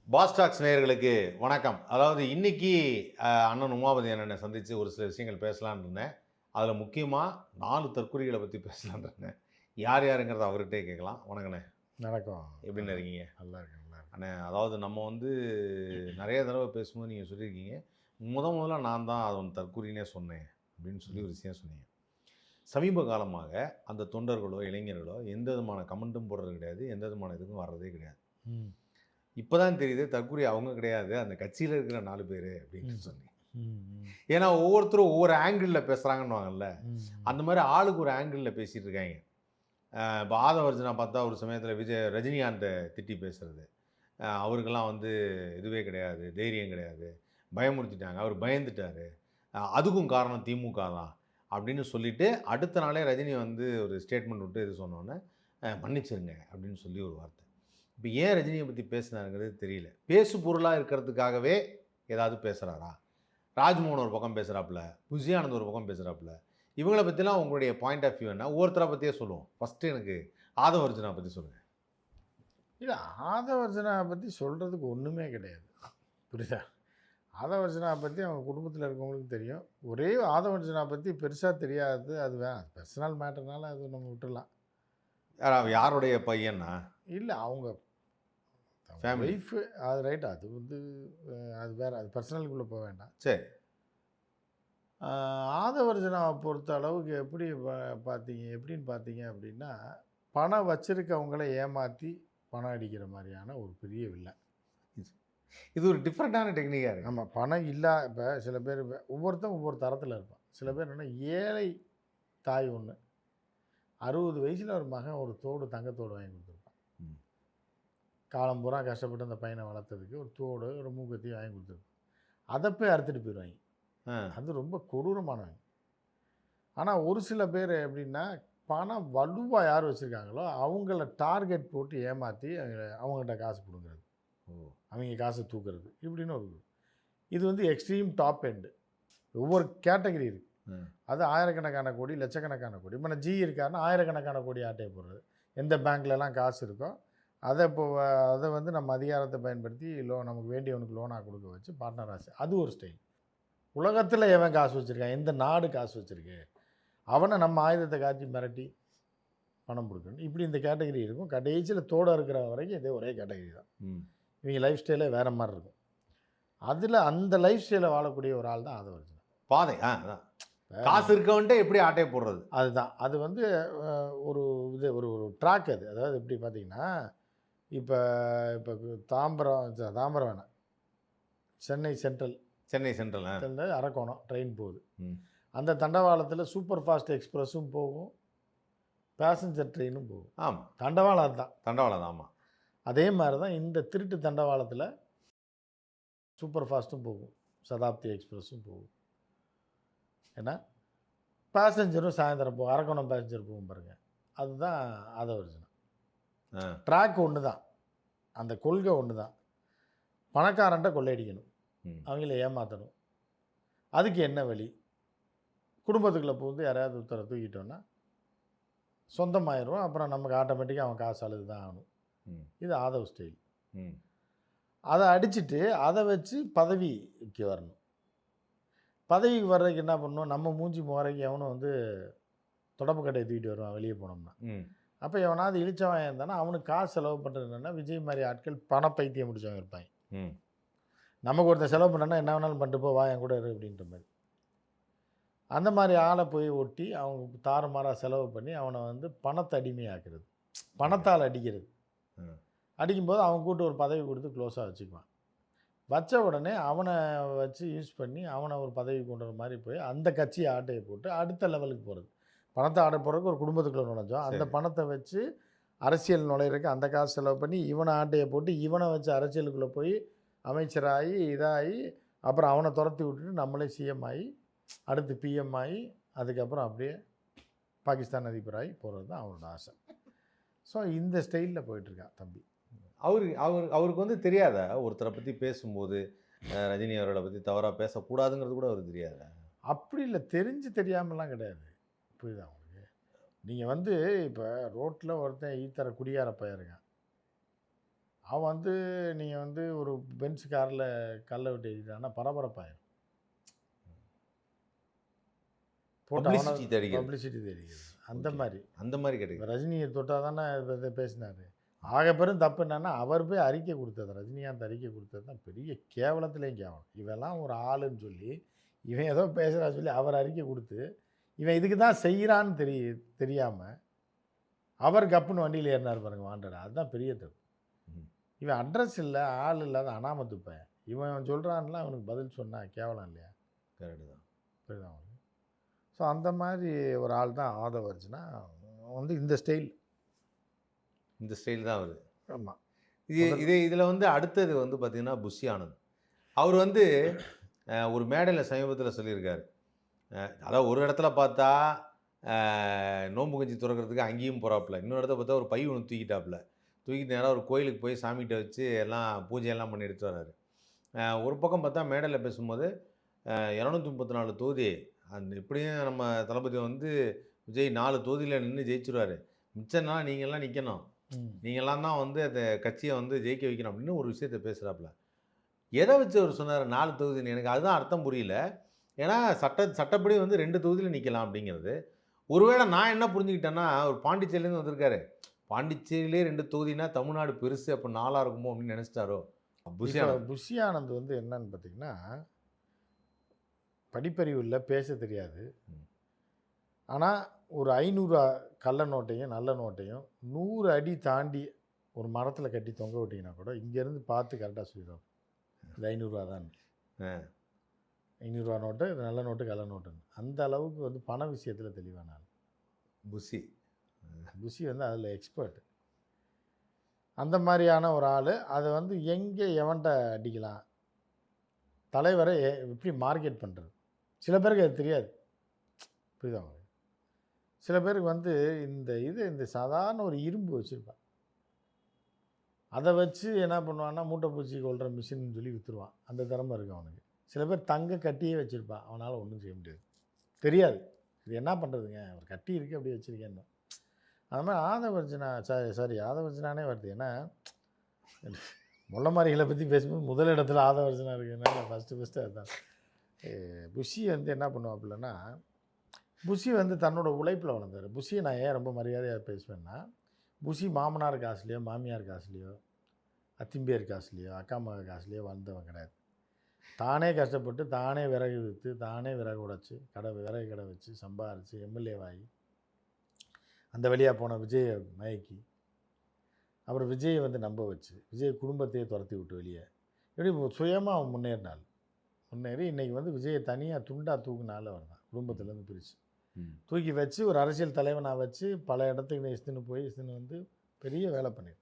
பாஸ்டாக்ஸ் நேயர்களுக்கு வணக்கம். அதாவது இன்னைக்கு அண்ணன் உமாபதி அண்ணனை சந்திச்சு ஒரு சில விஷயங்கள் பேசலான்னு இருந்தேன். அதில முக்கியமா 4 தற்குறிகள பத்தி பேசலான்னு இருந்தேன். யார் யாருங்கிறத அவர்கிட்டயே கேட்கலாம். வணக்கண்ணே. வணக்கம். எப்படிண்ணே இருக்கீங்க? நல்லா இருக்கேன், நல்லா இருக்கேன். அண்ணே அதாவது நம்ம நெறைய தடவ பேசும்போது நீங்க சொல்லியிருக்கீங்க, முதல்ல நான் தான் அது ஒண்ணு தற்குறின்னே சொன்னேன் அப்படின்னு சொல்லி ஒரு விஷயம் சொன்னீங்க. சமீப காலமாக அந்த தொண்டர்களோ, இளைஞர்களோ எந்த விதமான கமெண்ட்டும் போடுறது கிடையாது. எந்த விதமான இதுக்கும் வர்றதே கிடையாது. ம். இப்ப தான் தெரியுது தற்குறி அவங்க கிடையாது. அந்த கட்சியில இருக்கிற 4 பேரு அப்படின்னு ம். சொன்னீங்க. ம். ம். ஏன்னா ஒவ்வொருத்தரும் ஒவ்வொரு ஆங்கிள்ல பேசுறாங்கன்னுவாங்கல்ல. ம். அந்த மாரி ஆளுக்கு ஒரு ஆங்கிள்ல பேசிட்டு இருக்காய்ங்க. இப்ப ஆதவர்ஜுனா பார்த்தா ஒரு சமயத்தில ரஜினிகாந்த திட்டி பேசுறது. அவருக்கெல்லாம் இதுவே கிடையாது, தைரியம் கிடையாது. பயமுறுத்திட்டாங்க. அவர் பயந்துட்டாரு. அதுக்கும் காரணம் திமுக தான். அப்படின்னு சொல்லிட்டு அடுத்த நாளே ரஜினி ஒரு ஸ்டேட்மெண்ட் விட்டு இது சொன்னோனே, மன்னிச்சிருங்க அப்படின்னு சொல்லி ஒரு வார்த்தை. இப்ப ஏன் ரஜினிய பத்தி பேசினாருங்கிறது தெரியல. பேசு பொருளா இருக்கிறதுக்காகவே ஏதாவது பேசுறாரா? ராஜ்மோகன் ஒரு பக்கம் பேசுறாப்புல, விஜயானந்த் ஒரு பக்கம் பேசுறாப்புல. இவங்கள பத்திலாம் உங்களுடைய பாயிண்ட் ஆஃப் வியூ என்ன? ஒவ்வொருத்தர பத்தியே சொல்லுவோம். ஃபர்ஸ்ட்டு எனக்கு ஆதவ அர்ஜுனா பத்தி சொல்லுங்க. இல்ல, ஆதவர்ஜுனா பத்தி சொல்றதுக்கு ஒண்ணுமே கிடையாது. புரியுதா? ஆதவர்ஜுனா பத்தி அவங்க குடும்பத்தில இருக்கவங்களுக்கு தெரியும். ஒரே ஆதவர்ஜுனா பத்தி பெருசா தெரியாது. அது பெர்சனல் மேட்டர்னால அது நம்ம விட்டுறலாம். யாருடைய பையன்னா? இல்ல, அவங்க ஃபேமிலி. ஒய்ஃப். அது ரைட். அது அது வேற. அது பெர்சனலுக்குள்ள போ வேண்டாம். சரி. ஆ, ஆதவர்ஜுனாவ பொறுத்த அளவுக்கு எப்படின்னு பார்த்தீங்க அப்படின்னா, பணம் வச்சிருக்கவங்கள ஏமாத்தி பணம் அடிக்கிற மாரியான ஒரு பெரிய வில்லன். இது இது ஒரு டிஃபரண்டான டெக்னிக்கா இருக்கு. ஆமா. பணம் இப்ப சில பேர் ஒவ்வொருத்தன் ஒவ்வொரு தரத்தில இருப்பான். சில பேர் என்னன்னா, ஏழை தாய் ஒண்ணு. 60 வயசுல ஒரு மகன் ஒரு தங்கத்தோடு வாங்கி குடுத்துருப்பான். ம். காலம் பூரா கஷ்டப்பட்டு அந்த பையன வளர்த்ததுக்கு ஒரு தோடு, ஒரு மூக்குத்தியும் வாங்கி குடுத்துருப்பான். அத போய் அறுத்துட்டு போயிருவாய்ங்க. ஆ. அது ரொம்ப கொடூரமானவங்க. ஆனா, ஒரு சில பேர் எப்படின்னா, பணம் வலுவா யார் வச்சிருக்காங்களோ, அவங்கள டார்கெட் போட்டு ஏமாத்தி அவங்ககிட்ட காசு புடுங்குறது. ஓ! அவங்க காச தூக்குறது. இப்படின்னு இது எக்ஸ்ட்ரீம் டாப் எண்ட். ஒவ்வொரு கேட்டகரி இருக்கு. ம். அது ஆயிரக்கணக்கான கோடி, லட்சக்கணக்கான கோடி. இப்ப நான் இருக்காருன்னா, ஆயிரக்கணக்கான கோடி ஆட்டைய போடுறது. எந்த பேங்க்லலாம் காசு இருக்கோ, அத நம்ம அதிகாரத்த பயன்படுத்தி நமக்கு வேண்டியவனுக்கு லோனா குடுக்க வச்சு பார்ட்னரா அது ஒரு ஸ்டைல். உலகத்தில எவன் காசு வச்சிருக்கான்? எந்த நாடு காசு வச்சிருக்கு? அவன நம்ம ஆயுதத்த காட்டி மிரட்டி பணம் குடுக்கணும். இப்படி இந்த கேட்டகரி இருக்கும். கடைசியில தோட இருக்கிற வரைக்கும் இதே ஒரே கேட்டகரி தான். ம். இவங்க லைஃப் ஸ்டைலே வேற மாரி இருக்கும். அதில அந்த லைஃப் ஸ்டைல வாழக்கூடிய ஒரு ஆள் தான் ஆதவர்ஜுனா. பாதை. அதான். காசு இருக்கவன்ட்ட எப்படி ஆட்டைய போடுறது? அதுதான். அது அ ஒரு ஒரு ஒரு ட்ராக் அது. அதாவது எப்படி பார்த்தீங்கன்னா, இப்ப இப்ப தாம்பரம் வேணாம். Chennai central Chennai central. Arakkonam train போகுது. ம். அந்த தண்டவாளத்தில சூப்பர் ஃபாஸ்ட் எக்ஸ்பிரஸும் போகும். பேசஞ்சர் ட்ரெயினும் போகும். ஆமா. தண்டவாளம் அதுதான். தண்டவாளம் தான். ஆமா. அதே மாரி தான் இந்த திருட்டு தண்டவாளத்தில சூப்பர் ஃபாஸ்ட்டும் போகும். சதாப்தி எக்ஸ்பிரஸும் போகும். ஏன்னா, பேசஞ்சரும் சாயந்தரம் அரக்கோணம் பேசஞ்சர் போகும் பாருங்க. அதுதான் ஆதவர்ஜுனா. ஆ. ட்ராக் ஒண்ணு தான். அந்த கொள்கை ஒண்ணு தான். பணக்காரன்ட்ட கொள்ளையடிக்கணும். ம். அவங்கள ஏமாத்தணும். அதுக்கு என்ன வழி? குடும்பத்துக்குள்ள புகுந்து யாரையாவது ஒருத்தர தூக்கிட்டோம்னா, சொந்தமாயிருவோம். அப்புறம் நமக்கு ஆட்டோமேட்டிக்கா அவன் காசு அழுது தான் ஆகணும். ம். இது ஆதவ் ஸ்டைல். ம். அத அடிச்சுட்டு, அத வச்சு பதவிக்கு வரணும். பதவிக்கு வர்றதுக்கு என்ன பண்ணணும்? நம்ம மூஞ்சி முகரைக்கு எவனும் தொடப்பு கட்டைய தூக்கிட்டு வருவான் வெளிய போனோம்னா. ம். அப்ப எவனாவது இளிச்சவாயன் இருந்தானா, அவனுக்கு காசு செலவு பண்றது என்னன்னா, விஜய் மாரி ஆட்கள் பைத்தியம் முடிச்சவங்க இருப்பாய்ங்க. ம். நமக்கு ஒருத்தன் செலவு பண்ணான்னா, என்ன வேணாலும் பண்ணிட்டு போ, வா என் கூட இரு அப்படின்ற மாரி. அந்த மாரி ஆள போய் ஒட்டி, அவங்க தாறுமாறா செலவு பண்ணி, அவன பணத்த அடிமையாக்குறது. பணத்தால் அடிக்கிறது. ம். அடிக்கும்போது அவன் கூட்டு ஒரு பதவி குடுத்து க்ளோஸா வச்சுக்குவான். வச்ச உடனே அவன வச்சு யூஸ் பண்ணி, அவன ஒரு பதவிக்கு கொண்டு வர மாரி போய், அந்த கட்சிய ஆட்டைய போட்டு அடுத்த லெவலுக்கு போறது. பணத்த ஆட போறதுக்கு ஒரு குடும்பத்துக்குள்ள நுழைஞ்சோம். அந்த சரி. பணத்த வச்சு அரசியல் நுழையிறதுக்கு அந்த காசு செலவு பண்ணி, இவன ஆட்டைய போட்டு, இவன வச்சு அரசியலுக்குள்ள போய் அமைச்சராகி, இதாகி, அப்புறம் அவன தொரத்தி விட்டுட்டு நம்மளே சிஎம் ஆயி, அடுத்து பிஎம் ஆயி, அதுக்கப்புறம் அப்படியே பாகிஸ்தான் அதிபராகி போறது தான் அவனோட ஆசை. ஸோ இந்த ஸ்டைல்ல போயிட்டுருக்கான் தம்பி. அவருக்கு தெரியாதா? ஒருத்தர பத்தி பேசும்போது, ரஜினி அவர்கள பத்தி தவறா பேசக்கூடாதுங்கிறது கூட அவருக்கு தெரியாதா? அப்படி இல்ல. தெரிஞ்சு தெரியாமலாம் கிடையாது. புரியுதா உங்களுக்கு? நீங்க இப்ப ரோட்ல ஒருத்தன் ஈத்தர குடியார பையன் இருக்கான். அவன் வந்து நீங்கள் வந்து ஒரு பென்ஸ் காரில் கல்லை விட்டு எறிட்டான்னா பரபரப்பாயிரும். போட்டு அவனை பப்ளிசிட்டி தேடிக்கிறது. பப்ளிசிட்டி தெரிகிறது. அந்த ஓகே. மாதிரி அந்த மாதிரி கேட்டகரி. ரஜினியை தொட்டால் தானே இதை பேசினார். ஆக பெரும் தப்பு என்னன்னா அவர் போய் அறிக்கை கொடுத்தது, ரஜினிகாந்த் அறிக்கை கொடுத்தது தான் பெரிய கேவலத்துலேயும் கேவலம். இவெல்லாம் ஒரு ஆளுன்னு சொல்லி இவன் ஏதோ பேசுகிறா சொல்லி அவர் அறிக்கை கொடுத்து இவன் இதுக்கு தான் செய்கிறான்னு தெரியாமல் அவர் கப்புன்னு வண்டியில் ஏறினார் பாருங்க வாண்டடா. அதுதான் பெரிய தப்பு. இவன் அட்ரஸ் இல்லை, ஆள் இல்லாத அனாமத்து பையன். இவன் சொல்கிறான்லாம் அவனுக்கு பதில் சொன்னா கேவலம் இல்லையா? கரெக்டு தான். புரியுதா அவனுக்கு? ஸோ அந்த மாதிரி ஒரு ஆள் தான் ஆதவ அர்ஜுனா. வந்து இந்த ஸ்டைல் தான் வருது. ஆமாம். இதில் வந்து அடுத்தது வந்து பார்த்திங்கன்னா புஷி ஆனந்த். அவர் வந்து ஒரு மேடையில் சமீபத்தில் சொல்லியிருக்காரு. அதாவது ஒரு இடத்துல பார்த்தா நோன்பு கஞ்சி துறக்கிறதுக்கு அங்கேயும் போகிறாப்புல, இன்னொரு இடத்துல பார்த்தா ஒரு பை ஒன்று தூக்கிட்டு நேராக ஒரு கோயிலுக்கு போய் சாமிகிட்ட வச்சு எல்லாம் பூஜையெல்லாம் பண்ணி எடுத்து வர்றாரு. ஒரு பக்கம் பார்த்தா மேடையில் பேசும்போது 234 தொகுதி அந்த எப்படியும் நம்ம தளபதி வந்து விஜய் 4 தொகுதியில் நின்று ஜெயிச்சிருவார், மிச்சம்னா நீங்கள்லாம் நிற்கணும், நீங்கள்லாம் தான் வந்து அந்த கட்சியை வந்து ஜெயிக்க வைக்கணும் அப்படின்னு ஒரு விஷயத்தை பேசுகிறாப்புல. எதை வச்சு அவர் சொன்னார் 4 தொகுதின்னு? எனக்கு அதுதான் அர்த்தம் புரியல. ஏன்னா சட்டப்படி வந்து 2 தொகுதியில் நிற்கலாம் அப்படிங்கிறது. ஒருவேளை நான் என்ன புரிஞ்சுக்கிட்டேன்னா, ஒரு பாண்டிச்சேரியிலேருந்து வந்திருக்காரு, பாண்டிச்சேரியிலே 2 தொகுதினா தமிழ்நாடு பெருசு, அப்போ 4 இருக்குமோ அப்படின்னு நினச்சிட்டாரோ புஷி ஆனந்த் வந்து என்னன்னு பார்த்தீங்கன்னா, படிப்பறிவு இல்லை, பேச தெரியாது. ஆனால் ஒரு 500 கள்ள நோட்டையும் நல்ல நோட்டையும் 100 அடி தாண்டி ஒரு மரத்தில் கட்டி தொங்க விட்டிங்கன்னா கூட இங்கேருந்து பார்த்து கரெக்டாக சொல்லிடுவோம் இது 500 தான், 500 நோட்டு, நல்ல நோட்டு, கள்ள நோட்டுன்னு. அந்த அளவுக்கு வந்து பண விஷயத்தில் தெளிவான ஆள் புஷி வந்து அதில் எக்ஸ்பர்ட். அந்த மாதிரியான ஒரு ஆள். அதை வந்து எங்கே எவன்கிட்ட அடிக்கலாம், தலைவரை எப்படி மார்க்கெட் பண்ணுறது, சில பேருக்கு அது தெரியாது. புரியுதா? சில பேருக்கு வந்து இந்த சாதாரண ஒரு இரும்பு வச்சுருப்பான், அதை வச்சு என்ன பண்ணுவான்னா மூட்டை பூச்சி கொள்கிற மிஷின்னு சொல்லி விற்றுருவான். அந்த திறமை இருக்குது அவனுக்கு. சில பேர் தங்க கட்டியே வச்சுருப்பான், அவனால் ஒன்றும் செய்ய முடியாது, தெரியாது இது என்ன பண்ணுறதுங்க, ஒரு கட்டி இருக்குது அப்படியே வச்சுருக்கேன்னு. அது மாதிரி ஆதவ அர்ஜுனா ஆதவ அர்ஜுனானே வருது. ஏன்னா முள்ளமாரிகளை பற்றி பேசும்போது முதல் இடத்துல ஆதவ அர்ஜுனா இருக்குதுன்னா ஃபஸ்ட்டு அதுதான். புஷி வந்து என்ன பண்ணுவாப்புலன்னா, புஷி வந்து தன்னோட உழைப்பில் வளர்ந்தார். புஷியை நான் ஏன் ரொம்ப மரியாதையாக பேசுவேன்னா, புஷி மாமனார் காசுலையோ மாமியார் காசுலையோ அத்திம்பேர் காசுலையோ அக்கா மக காசுலையோ வளர்ந்தவன் கிடையாது. தானே கஷ்டப்பட்டு தானே விறகு விற்று தானே விறகு உடைச்சி விறகு கடை வச்சு சம்பாரித்து எம்எல்ஏவாகி அந்த வழியாக போன விஜயை மயக்கி அப்புறம் விஜயை வந்து நம்ப வச்சு விஜய் குடும்பத்தையே துரத்தி விட்டு வெளியே இப்படி சுயமாக அவன் முன்னேறி இன்றைக்கி வந்து விஜயை தனியாக துண்டாக தூக்குனால வரதான் குடும்பத்துலேருந்து பிரித்து தூக்கி வச்சு ஒரு அரசியல் தலைவனாக வச்சு பல இடத்துக்கு இஸ்துன்னு வந்து பெரிய வேலை பண்ணிடு.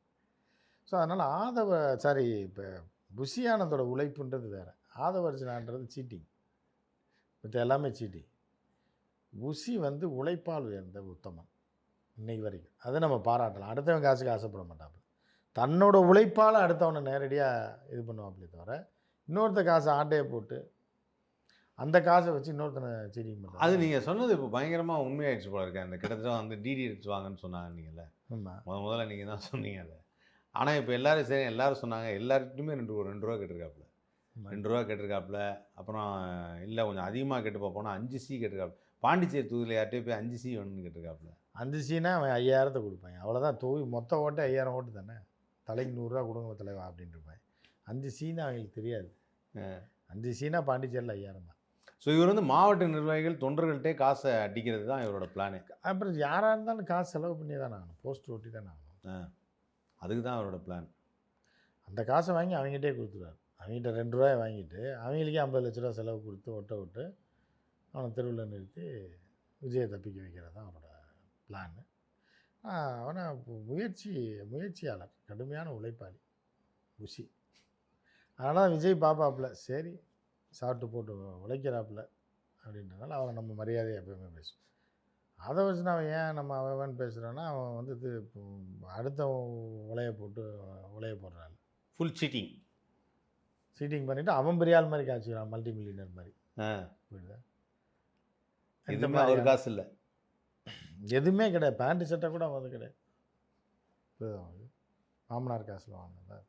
ஸோ அதனால் இப்போ புஷி ஆனந்தோட உழைப்புன்றது வேறு, ஆதவ அர்ஜுனான்றது சீட்டிங், மற்ற எல்லாமே சீட்டிங். புஷி வந்து உழைப்பால் உயர்ந்த உத்தமன் இன்றைக்கு வரைக்கும், அதை நம்ம பாராட்டலாம். அடுத்தவன் காசுக்கு ஆசைப்பட மாட்டாப்புல, தன்னோட உழைப்பால் அடுத்தவனை நேரடியாக இது பண்ணுவாப்புலே தவிர இன்னொருத்த காசை ஆட்டையை போட்டு அந்த காசை வச்சு இன்னொருத்தனை சீட்டிங் பண்ணுறாங்க. அது நீங்கள் சொன்னது இப்போ பயங்கரமாக உண்மையாகிடுச்சு போல இருக்கேன். அந்த கிட்டத்தட்ட வந்து டிடி எடுத்து வாங்கன்னு சொன்னாங்க நீங்கள்ல, முதல்ல நீங்கள் தான் சொன்னீங்க அதை. ஆனால் இப்போ எல்லோரும் சொன்னாங்க, எல்லாருக்கிட்டையுமே 2 ரூபா கேட்டிருக்காப்புல, 2 ரூபா கேட்டிருக்காப்புல. அப்புறம் இல்லை கொஞ்சம் அதிகமாக கேட்டு பார்ப்போம்னா 5 சி கேட்டிருக்காப்புல. பாண்டிச்சேரி தொகுதியில் யார்கிட்டயே போய் 5 சி வேணும்னு கேட்டிருக்காப்புல. 5 சினா அவன் 5000 கொடுப்பாங்க, அவ்வளோதான். மொத்த ஓட்டு 5000 ஓட்டு தானே, தலைக்கு 100 ரூபா கொடுங்க தலைவா அப்படின்ட்டு இருப்பாங்க. 5 சின்னா அவங்களுக்கு தெரியாது. 5 சினா பாண்டிச்சேரியில் 5000 தான். ஸோ இவர் வந்து மாவட்ட நிர்வாகிகள் தொண்டர்கள்ட்டே காசை அடிக்கிறது தான் இவரோட பிளானு. அப்புறம் யாராக இருந்தாலும் காசு செலவு பண்ணி தானே ஆகணும், போஸ்ட் ஓட்டி தானே ஆகணும். அதுக்கு தான் அவரோட பிளான். அந்த காசை வாங்கி அவங்ககிட்டே கொடுத்துருவார். அவங்ககிட்ட 2 ரூபாய் வாங்கிட்டு அவங்களுக்கே 50 லட்ச ரூபா செலவு கொடுத்து விட்டு அவனை தெருவில் நிறுத்தி விஜயை தப்பிக்க வைக்கிறது தான் அவரோட பிளான்னு. ஆனால் முயற்சியாளர், கடுமையான உழைப்பாளி புஷி. அதனால் விஜய் பாப்பாப்பில் சரி சாப்பிட்டு போட்டு உழைக்கிறாப்புல அப்படின்றனால அவனை நம்ம மரியாதையை எப்பயுமே பேசுவோம். அதை வச்சு நான் ஏன் நம்ம அவன் பேசுகிறோன்னா, அவன் வந்து இது அடுத்த உலைய போடுறாள், ஃபுல் சீட்டிங் பண்ணிவிட்டு அவன் பெரிய ஆள் மாதிரி காய்ச்சிக்கிறான், மல்டி மில்லியனர் மாதிரி. புரியுதா? இந்த மாதிரி ஒரு காசு இல்லை, எதுவுமே கிடையாது. பேண்ட்டு சட்டை கூட அவன் கிடையாது, மாமனார் காசில் வாங்கினதா.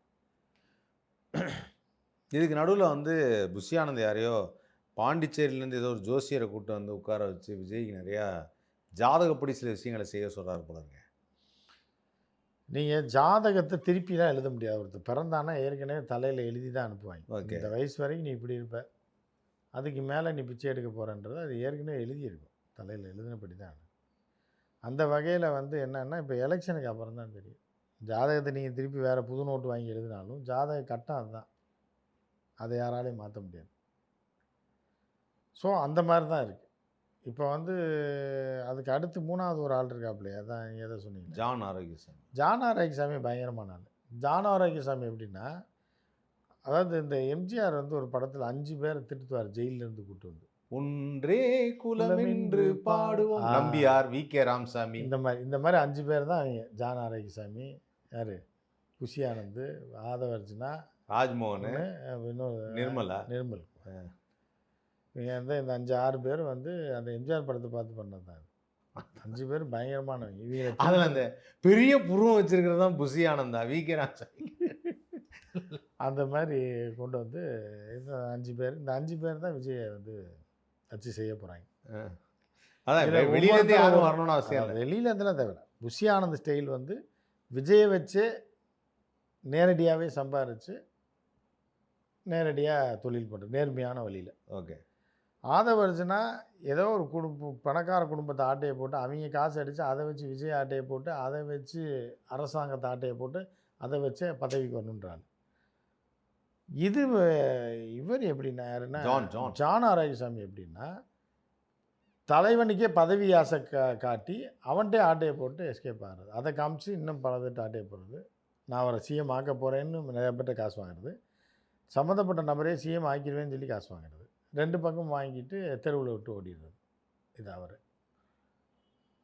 இதுக்கு நடுவில் வந்து புஷி ஆனந்த் யாரையோ பாண்டிச்சேரியிலேருந்து ஏதோ ஒரு ஜோசியரை கூட்டு வந்து உட்கார வச்சு விஜய்க்கு நிறையா ஜாதகப்படி சில விஷயங்களை செய்ய சொல்கிறாரு போலங்க. நீங்கள் ஜாதகத்தை திருப்பி தான் எழுத முடியாது. ஒருத்தர் பிறந்தானா ஏற்கனவே தலையில் எழுதி தான் அனுப்புவாங்க. ஓகே. இந்த வயசு வரைக்கும் நீ இப்படி இருப்ப, அதுக்கு மேலே நீ பிச்சை எடுக்க போகிறன்றது அது ஏற்கனவே எழுதியிருக்கும். தலையில் எழுதினபடி தான். அந்த வகையில் வந்து என்னென்னா இப்போ எலெக்ஷனுக்கு அப்புறம் தான் தெரியும். ஜாதகத்தை நீங்கள் திருப்பி வேறு புது நோட்டு வாங்கி எழுதினாலும் ஜாதக கட்டம் அதுதான். அதை யாராலையும் மாற்ற முடியாது. ஸோ அந்த மாதிரி தான் இருக்குது. இப்போ வந்து அதுக்கு அடுத்து 3வது ஒரு ஆள் இருக்காப்புலையே, அதான் நீங்கள் எதை சொன்னீங்க? ஜான் ஆரோக்கியசாமி. ஜான் ஆரோக்கியசாமி பயங்கரமான ஆள். ஜான் ஆரோக்கியசாமி எப்படின்னா, அதாவது இந்த எம்ஜிஆர் வந்து ஒரு படத்தில் 5 பேரை திட்டுவார் ஜெயிலிருந்து கூட்டு வந்து. ஒன்றே குலமென்று பாடுவோம். நம்பியார், வி.கே. ராமசாமி, இந்த மாதிரி 5 பேர் தான் அவங்க. ஜான் ஆரோக்கியசாமி, யார், புஷி ஆனந்த், ஆதவர்ஜுனா, ராஜ்மோகன், இன்னொரு நிர்மல். இவங்க வந்து இந்த 5-6 பேர் வந்து அந்த எம்ஜிஆர் படத்தை பார்த்து பண்ணது தான். 5 பேர் பயங்கரமானவங்க. இவங்க அதில் அந்த பெரிய புருவம் வச்சிருக்கிறது தான் புஷி ஆனந்தா, வி.கே. ராமசாமி. அந்த மாதிரி கொண்டு வந்து இந்த 5 பேர், இந்த 5 பேர் தான் விஜயை வந்து வச்சு செய்ய போகிறாங்க. அதான் வெளியிலேருந்து யாரும் வரணும்னு அவசியம் இல்லை. வெளியிலேருந்துலாம் தேவை. புஷி ஆனந்த் ஸ்டைல் வந்து விஜயை வச்சு நேரடியாகவே சம்பாரித்து நேரடியாக தொழில் பண்ணுறது நேர்மையான வழியில். ஓகே. ஆதவர்ஜுனா ஏதோ ஒரு பணக்கார குடும்பத்தை ஆட்டையை போட்டு அவங்க காசு அடித்து அதை வச்சு விஜய் ஆட்டையை போட்டு அதை வச்சு அரசாங்கத்தை ஆட்டையை போட்டு அதை வச்சு பதவிக்கு வரணுன்றாங்க. இது இவர் எப்படின்னா யாருன்னா ஜான் ஆரோக்கியசாமி எப்படின்னா தலைவனுக்கே பதவி ஆசை காட்டி அவன்கிட்டே ஆட்டையை போட்டு எஸ்கேப் ஆகிறது. அதை காமிச்சு இன்னும் பல பேர்ட்டு ஆட்டையை போடுறது. நான் அவரை சிஎம் ஆக்க போகிறேன்னு நிறைய பேர்ட்ட காசு வாங்குறது. சம்மந்தப்பட்ட நபரே சிஎம் ஆக்கிடுவேன்னு சொல்லி காசு வாங்குறது. 2 பக்கம் வாங்கிட்டு தெருவில் விட்டு ஓடிடுறது. இது அவர்.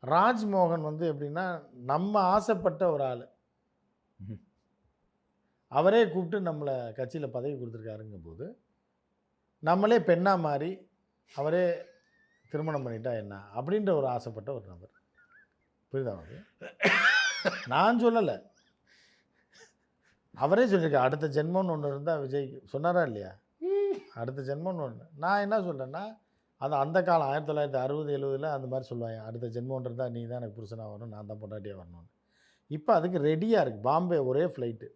ராஜ்மோகன் வந்து எப்படின்னா நம்ம ஆசைப்பட்ட ஒரு ஆள், அவரே கூப்பிட்டு நம்மளை கட்சியில் பதவி கொடுத்துருக்காருங்க போது நம்மளே பெண்ணாக மாறி அவரே திருமணம் பண்ணிட்டா என்ன அப்படின்ற ஒரு ஆசைப்பட்ட ஒரு நபர். புரியுதா அவருக்கு? நான் சொல்லலை, அவரே சொல்லியிருக்கேன். அடுத்த ஜென்மம்னு ஒன்று இருந்தால் விஜய்க்கு சொன்னாரா இல்லையா? அடுத்த ஜென்மம்னு ஒன்று. நான் என்ன சொல்கிறேன்னா, அது அந்த காலம் 1960-70 அந்த மாதிரி சொல்லுவாங்க. அடுத்த ஜென்மம்னு இருந்தால் நீ தான் எனக்கு புருஷனாக வரணும், நான் தான் பொண்டாட்டியாக வரணும்னு. இப்போ அதுக்கு ரெடியாக இருக்குது. பாம்பே ஒரே ஃப்ளைட்டு.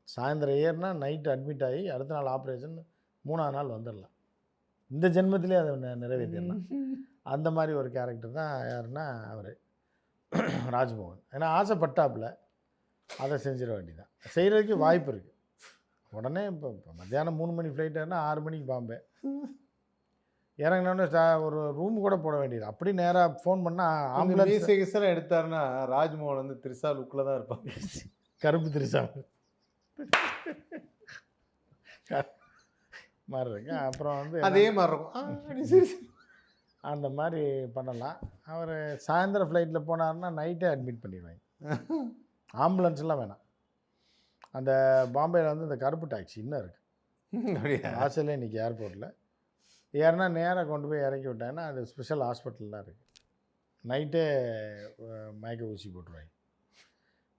சாயந்தரம் ஏறினா நைட்டு அட்மிட் ஆகி அடுத்த நாள் ஆப்ரேஷன், 3ஆவது நாள் வந்துடலாம். இந்த ஜென்மத்திலே அதை நிறைவேற்றிடலாம். அந்த மாதிரி ஒரு கேரக்டர் தான் யாருன்னா அவர் ராஜ்மோகன். ஏன்னா ஆசைப்பட்டாப்புல அதை செஞ்சிட வேண்டியதான். செய்கிறதுக்கு வாய்ப்பு இருக்குது. உடனே இப்போ மத்தியானம் 3 மணி ஃப்ளைட் ஏறினா 6 மணிக்கு பாம்பே இறங்கினோடனே ஒரு ரூம் கூட போட வேண்டியது. அப்படி நேராக ஃபோன் பண்ணால் ஆம்புலன்ஸ் எடுத்தாருன்னா ராஜ்மோகன் வந்து திரிசா லுக்கில் தான் இருப்பாங்க. கருப்பு திரிசா மாதிரி இருக்கு. அப்புறம் வந்து அதே மாதிரி இருக்கும். அந்த மாதிரி பண்ணலாம். அவர் சாயந்தரம் ஃப்ளைட்டில் போனார்னா நைட்டே அட்மிட் பண்ணிடுவாங்க. ஆம்புலன்ஸ்லாம் வேணாம். அந்த பாம்பேயில் வந்து இந்த கருப்பு டாக்ஸி இன்னும் இருக்குது. ஆசையிலே இன்றைக்கி ஏர்போர்ட்டில் ஏறினா நேராக கொண்டு போய் இறக்கி விட்டாங்கன்னா அது ஸ்பெஷல் ஹாஸ்பிட்டல்லாம் இருக்குது. நைட்டே மயக்க ஊசி போட்டுருவாங்க.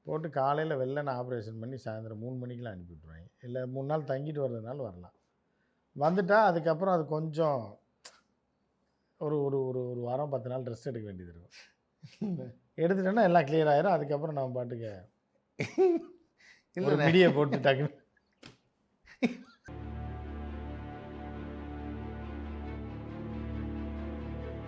போட்டு காலையில் வெள்ளனை ஆப்ரேஷன் பண்ணி சாயந்தரம் 3 மணிக்கெலாம் அனுப்பி விட்ருவாங்க. இல்லை 3 நாள் தங்கிட்டு வர்றதுனால வரலாம். வந்துட்டால் அதுக்கப்புறம் அது கொஞ்சம் ஒரு ஒரு ஒரு ஒரு வாரம் 10 நாள் ரெஸ்ட் எடுக்க வேண்டியது இருக்கும். எடுத்துட்டோன்னா எல்லாம் கிளியர் ஆயிரும். அதுக்கப்புறம் நம்ம பாட்டுக்கு இல்லை மீடியை போட்டு டக்குன்னு